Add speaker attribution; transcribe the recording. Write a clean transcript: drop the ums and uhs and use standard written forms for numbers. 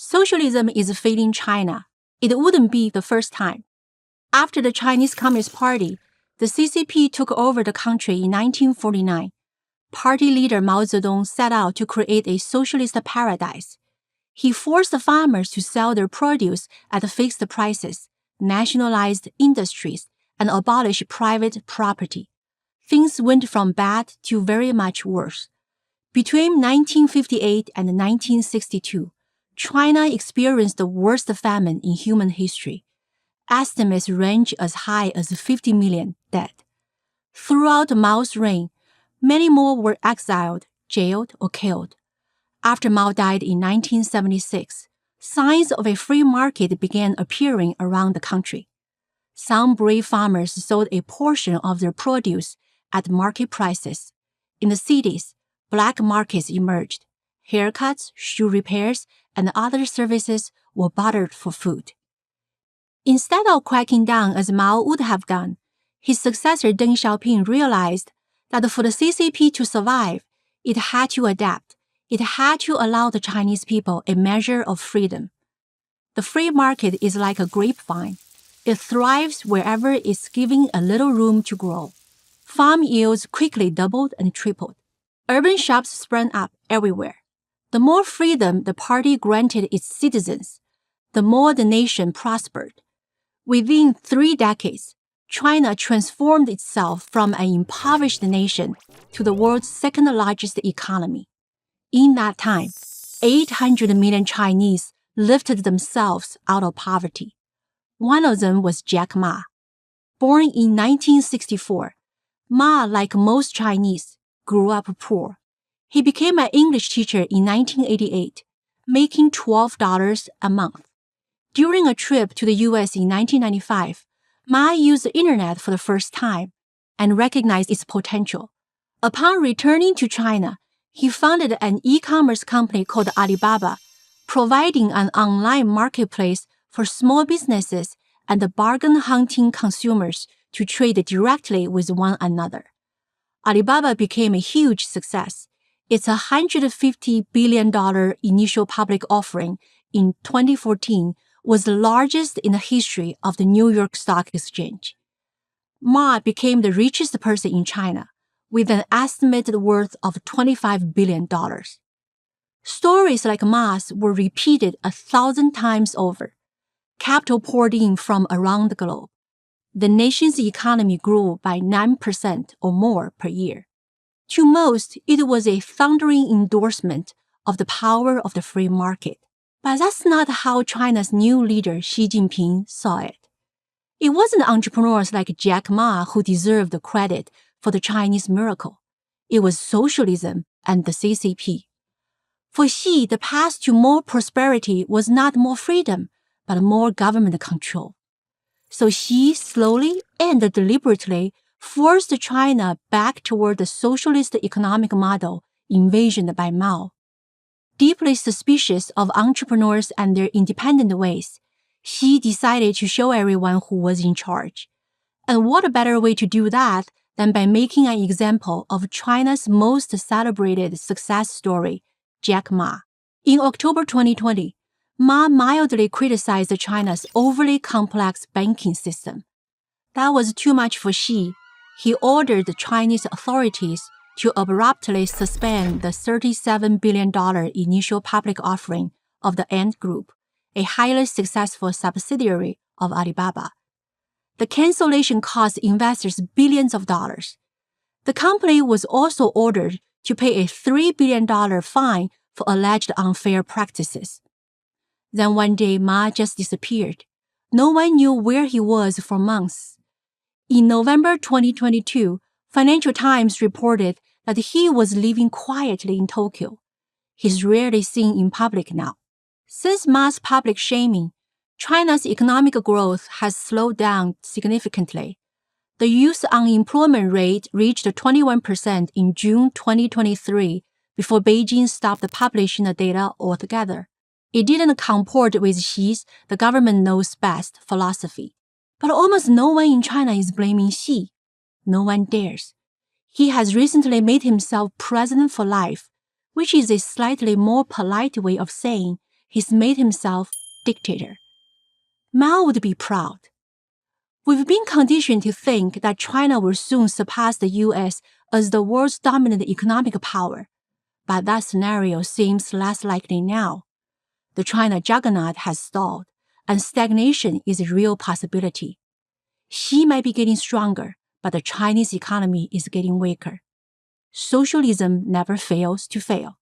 Speaker 1: Socialism is failing China. It wouldn't be the first time. After the Chinese Communist Party, the CCP took over the country in 1949. Party leader Mao Tsé Tung set out to create a socialist paradise. He forced the farmers to sell their produce at fixed prices, nationalized industries, and abolished private property. Things went from bad to very much worse. Between 1958 and 1962, China experienced the worst famine in human history. Estimates range as high as 50 million dead. Throughout Mao's reign, many more were exiled, jailed, or killed. After Mao died in 1976, signs of a free market began appearing around the country. Some brave farmers sold a portion of their produce at market prices. In the cities, black markets emerged. Haircuts, shoe repairs, and other services were bartered for food. Instead of cracking down as Mao would have done, his successor Deng Xiaoping realized that for the CCP to survive, it had to adapt. It had to allow the Chinese people a measure of freedom. The free market is like a grapevine. It thrives wherever it's given a little room to grow. Farm yields quickly doubled and tripled. Urban shops sprang up everywhere. The more freedom the party granted its citizens, the more the nation prospered. Within 3 decades, China transformed itself from an impoverished nation to the world's second-largest economy. In that time, 800 million Chinese lifted themselves out of poverty. One of them was Jack Ma. Born in 1964, Ma, like most Chinese, grew up poor. He became an English teacher in 1988, making $12 a month. During a trip to the U.S. in 1995, Ma used the internet for the first time and recognized its potential. Upon returning to China, he founded an e-commerce company called Alibaba, providing an online marketplace for small businesses and bargain-hunting consumers to trade directly with one another. Alibaba became a huge success. Its $150 billion initial public offering in 2014 was the largest in the history of the New York Stock Exchange. Ma became the richest person in China, with an estimated worth of $25 billion. Stories like Ma's were repeated 1,000 times over. Capital poured in from around the globe. The nation's economy grew by 9% or more per year. To most, it was a thundering endorsement of the power of the free market. But that's not how China's new leader Xi Jinping saw it. It wasn't entrepreneurs like Jack Ma who deserved the credit for the Chinese miracle. It was socialism and the CCP. For Xi, the path to more prosperity was not more freedom, but more government control. So Xi slowly and deliberately forced China back toward the socialist economic model envisioned by Mao. Deeply suspicious of entrepreneurs and their independent ways, Xi decided to show everyone who was in charge. And what a better way to do that than by making an example of China's most celebrated success story, Jack Ma. In October 2020, Ma mildly criticized China's overly complex banking system. That was too much for Xi. He ordered the Chinese authorities to abruptly suspend the $37 billion initial public offering of the Ant Group, a highly successful subsidiary of Alibaba. The cancellation cost investors billions of dollars. The company was also ordered to pay a $3 billion fine for alleged unfair practices. Then one day, Ma just disappeared. No one knew where he was for months. In November 2022, Financial Times reported that he was living quietly in Tokyo. He's rarely seen in public now. Since Ma's public shaming, China's economic growth has slowed down significantly. The youth unemployment rate reached 21% in June 2023 before Beijing stopped publishing the data altogether. It didn't comport with Xi's "the government knows best" philosophy. But almost no one in China is blaming Xi. No one dares. He has recently made himself president for life, which is a slightly more polite way of saying he's made himself dictator. Mao would be proud. We've been conditioned to think that China will soon surpass the US as the world's dominant economic power, but that scenario seems less likely now. The China juggernaut has stalled, and stagnation is a real possibility. Xi might be getting stronger, but the Chinese economy is getting weaker. Socialism never fails to fail.